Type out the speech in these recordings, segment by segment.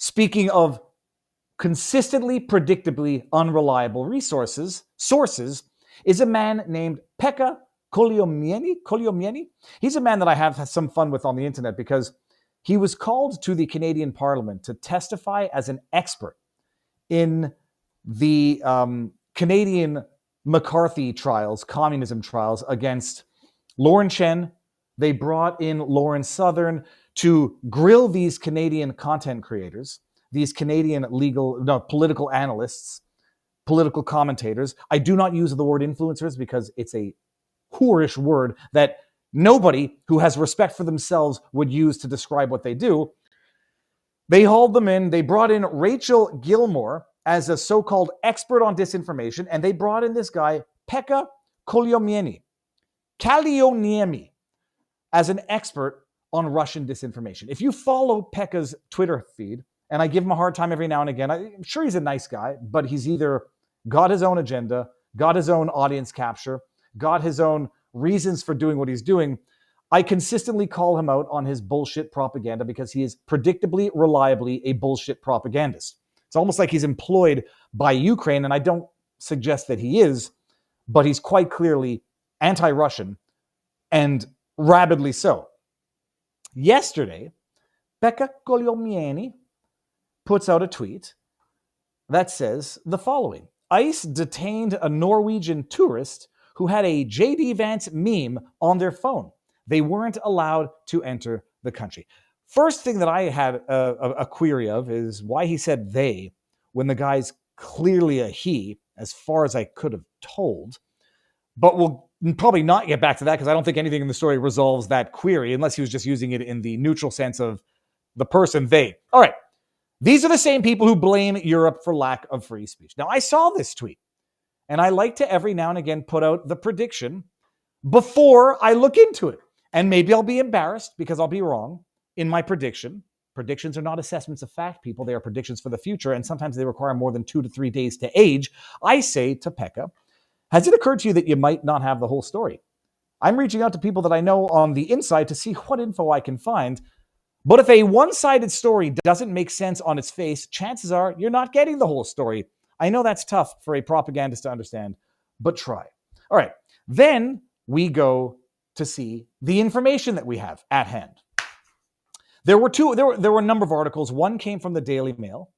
speaking of consistently, predictably unreliable sources, is a man named Pekka Koliomieni. He's a man that I have had some fun with on the internet because he was called to the Canadian Parliament to testify as an expert in the Canadian McCarthy trials, communism trials against Lauren Chen. They brought in Lauren Southern to grill these Canadian content creators, these Canadian political analysts, political commentators. I do not use the word influencers because it's a whorish word that nobody who has respect for themselves would use to describe what they do. They hauled them in. They brought in Rachel Gilmore as a so-called expert on disinformation, and they brought in this guy, Pekka Kalioniemi, as an expert on Russian disinformation. If you follow Pekka's Twitter feed, and I give him a hard time every now and again, I'm sure he's a nice guy, but he's either got his own agenda, got his own audience capture, got his own reasons for doing what he's doing. I consistently call him out on his bullshit propaganda because he is predictably, reliably a bullshit propagandist. It's almost like he's employed by Ukraine, and I don't suggest that he is, but he's quite clearly anti-Russian, and rabidly so. Yesterday, Pekka Koliomieni puts out a tweet that says the following: ICE detained a Norwegian tourist who had a J.D. Vance meme on their phone. They weren't allowed to enter the country. First thing that I had a query of is why he said they when the guy's clearly a he, as far as I could have told. But we'll probably not get back to that because I don't think anything in the story resolves that query unless he was just using it in the neutral sense of the person they. All right. These are the same people who blame Europe for lack of free speech. Now, I saw this tweet, and I like to every now and again put out the prediction before I look into it. And maybe I'll be embarrassed because I'll be wrong in my prediction. Predictions are not assessments of fact, people. They are predictions for the future, and sometimes they require more than 2 to 3 days to age. I say to Pekka, has it occurred to you that you might not have the whole story? I'm reaching out to people that I know on the inside to see what info I can find. But if a one-sided story doesn't make sense on its face, chances are you're not getting the whole story. I know that's tough for a propagandist to understand, but try. All right. Then we go to see the information that we have at hand. There were a number of articles. One came from the Daily Mail,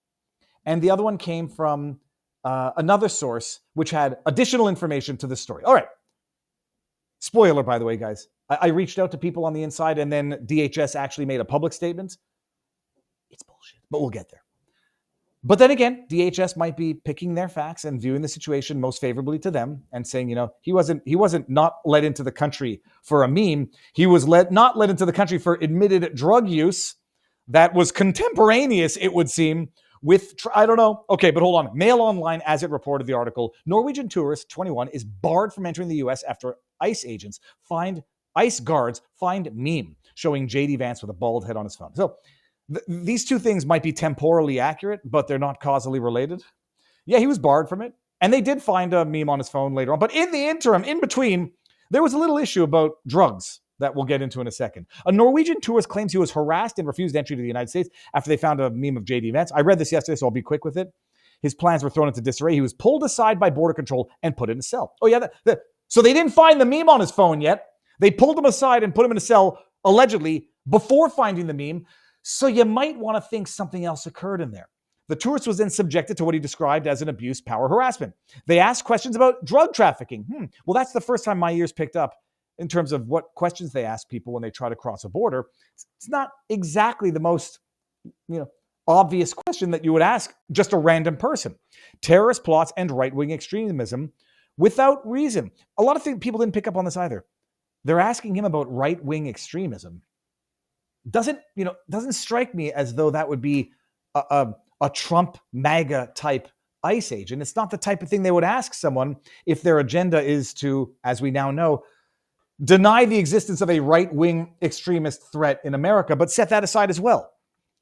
and the other one came from another source which had additional information to the story. All right. Spoiler, by the way, guys. I reached out to people on the inside, and then DHS actually made a public statement. It's bullshit, but we'll get there. But then again, DHS might be picking their facts and viewing the situation most favorably to them and saying, he wasn't not let into the country for a meme. He was not let into the country for admitted drug use that was contemporaneous, it would seem, with, I don't know. Okay, but hold on. Mail Online, as it reported the article, Norwegian tourist 21 is barred from entering the U.S. after ICE guards find meme showing J.D. Vance with a bald head on his phone. So these two things might be temporally accurate, but they're not causally related. Yeah, he was barred from it. And they did find a meme on his phone later on. But in the interim, in between, there was a little issue about drugs that we'll get into in a second. A Norwegian tourist claims he was harassed and refused entry to the United States after they found a meme of J.D. Vance. I read this yesterday, so I'll be quick with it. His plans were thrown into disarray. He was pulled aside by Border Control and put in a cell. Oh, yeah. So they didn't find the meme on his phone yet. They pulled him aside and put him in a cell, allegedly, before finding the meme. So you might want to think something else occurred in there. The tourist was then subjected to what he described as an abuse, power, harassment. They asked questions about drug trafficking. Well, that's the first time my ears picked up in terms of what questions they ask people when they try to cross a border. It's not exactly the most, obvious question that you would ask just a random person. Terrorist plots and right-wing extremism without reason. A lot of people didn't pick up on this either. They're asking him about right-wing extremism. Doesn't strike me as though that would be a Trump MAGA type ICE agent. It's not the type of thing they would ask someone if their agenda is to, as we now know, deny the existence of a right-wing extremist threat in America, but set that aside as well.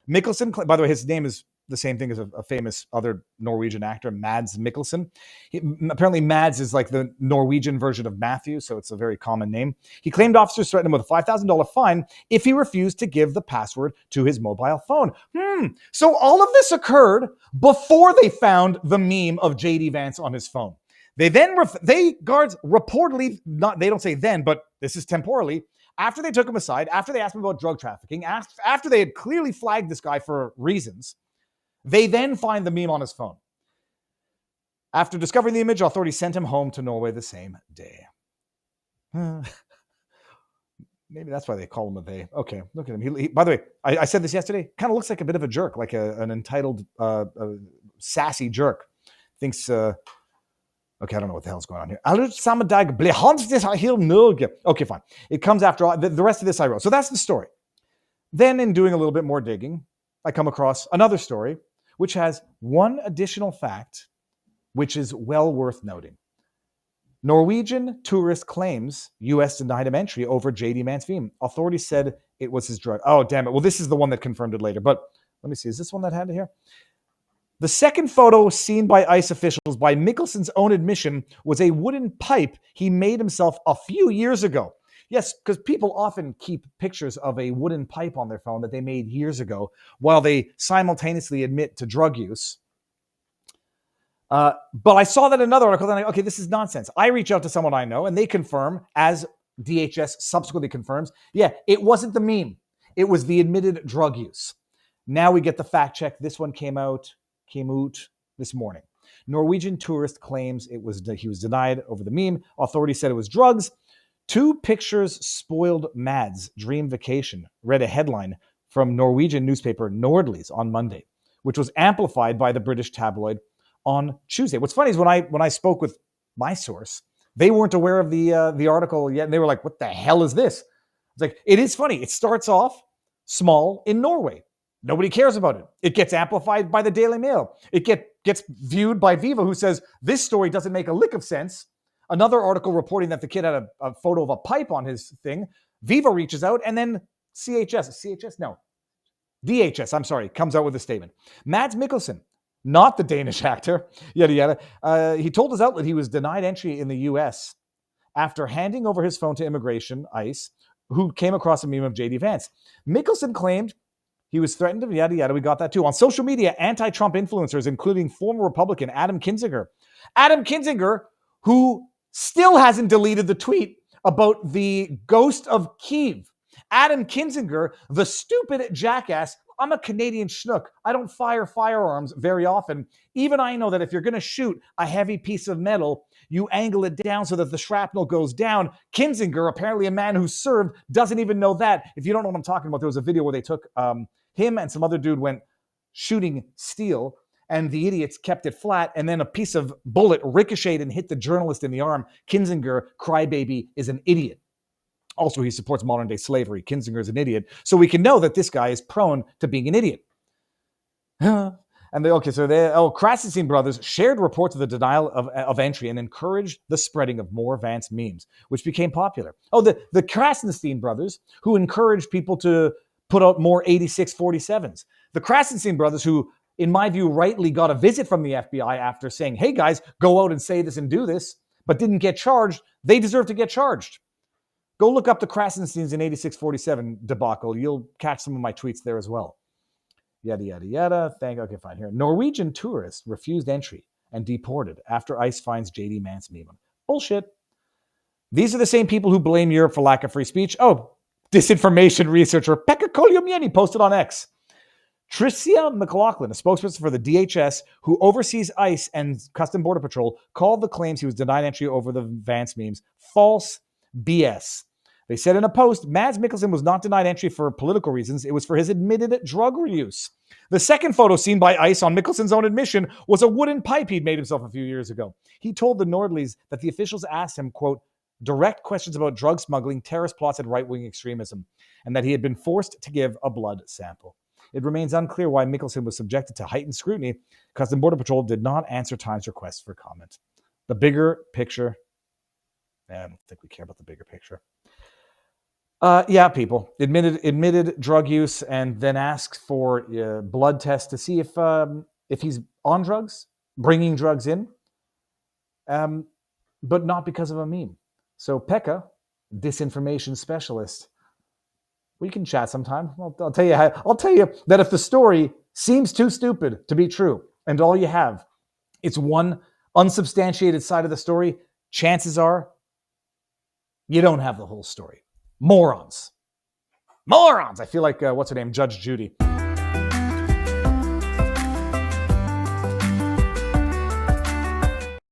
Mickelson, by the way, his name is the same thing as a famous other Norwegian actor, Mads Mikkelsen. Apparently, Mads is like the Norwegian version of Matthew, so it's a very common name. He claimed officers threatened him with a $5,000 fine if he refused to give the password to his mobile phone. So all of this occurred before they found the meme of JD Vance on his phone. Guards reportedly, they don't say then, but this is temporally, after they took him aside, after they asked him about drug trafficking, after they had clearly flagged this guy for reasons, they then find the meme on his phone. After discovering the image, authorities sent him home to Norway the same day. Maybe that's why they call him a they. Okay, look at him. He by the way, I said this yesterday, kind of looks like a bit of a jerk, like an entitled, sassy jerk. Thinks... Okay, I don't know what the hell's going on here. Okay, fine. It comes after all. The rest of this I wrote. So that's the story. Then in doing a little bit more digging, I come across another story, which has one additional fact, which is well worth noting. Norwegian tourist claims U.S. denied him entry over JD Vance meme. Authorities said it was his drug. Oh, damn it. Well, this is the one that confirmed it later. But let me see. Is this one that had it here? The second photo seen by ICE officials, by Mikkelsen's own admission, was a wooden pipe he made himself a few years ago. Yes, because people often keep pictures of a wooden pipe on their phone that they made years ago while they simultaneously admit to drug use. But I saw that in another article, and okay, this is nonsense. I reach out to someone I know, and they confirm, as DHS subsequently confirms, yeah, it wasn't the meme. It was the admitted drug use. Now we get the fact check. This one came out this morning. Norwegian tourist claims he was denied over the meme. Authorities said it was drugs. 2 pictures spoiled Mads' dream vacation, read a headline from Norwegian newspaper Nordlys on Monday, which was amplified by the British tabloid on Tuesday. What's funny is when I spoke with my source, they weren't aware of the article yet, and they were like, "What the hell is this?" It's like, it is funny. It starts off small in Norway. Nobody cares about it. It gets amplified by the Daily Mail. It gets viewed by Viva, who says, this story doesn't make a lick of sense. Another article reporting that the kid had a photo of a pipe on his thing. Viva reaches out, and then DHS, comes out with a statement. Mads Mikkelsen, not the Danish actor, yada, yada. He told his outlet he was denied entry in the U.S. after handing over his phone to immigration, ICE, who came across a meme of JD Vance. Mikkelsen claimed he was threatened to yada, yada. We got that too. On social media, anti-Trump influencers, including former Republican Adam Kinzinger, who still hasn't deleted the tweet about the ghost of Kyiv. Adam Kinzinger, the stupid jackass. I'm a Canadian schnook. I don't fire firearms very often. Even I know that if you're going to shoot a heavy piece of metal, you angle it down so that the shrapnel goes down. Kinzinger, apparently a man who served, doesn't even know that. If you don't know what I'm talking about, there was a video where they took him and some other dude went shooting steel, and the idiots kept it flat, and then a piece of bullet ricocheted and hit the journalist in the arm. Kinzinger, crybaby, is an idiot. Also, he supports modern-day slavery. Kinzinger is an idiot. So we can know that this guy is prone to being an idiot. Krasenstein brothers shared reports of the denial of entry and encouraged the spreading of more Vance memes, which became popular. Oh, the Krasenstein brothers, who encouraged people to put out more 8647s. The Krasenstein brothers, who, in my view, rightly got a visit from the FBI after saying, hey guys, go out and say this and do this, but didn't get charged, they deserve to get charged. Go look up the Krasensteins in 8647 debacle. You'll catch some of my tweets there as well. Yada, yada, yada. Okay, fine. Here. Norwegian tourist refused entry and deported after ICE finds JD Vance meme. Bullshit. These are the same people who blame Europe for lack of free speech. Oh, disinformation researcher Pekka Koljomieni posted on X. Tricia McLaughlin, a spokesperson for the DHS who oversees ICE and Custom Border Patrol, called the claims he was denied entry over the Vance memes false BS. They said in a post, Mads Mikkelsen was not denied entry for political reasons. It was for his admitted drug use. The second photo seen by ICE on Mikkelsen's own admission was a wooden pipe he'd made himself a few years ago. He told the Nordlys that the officials asked him, quote, direct questions about drug smuggling, terrorist plots, and right-wing extremism, and that he had been forced to give a blood sample. It remains unclear why Mikkelsen was subjected to heightened scrutiny. Custom Border Patrol did not answer Times requests for comment. The bigger picture... I don't think we care about the bigger picture. Yeah, people admitted drug use and then asked for blood tests to see if he's on drugs, bringing drugs in, um, but not because of a meme. So Pekka, disinformation specialist, we can chat sometime. I'll tell you I'll tell you that if the story seems too stupid to be true, and all you have, it's one unsubstantiated side of the story, chances are you don't have the whole story. Morons. I feel like, what's her name? Judge Judy.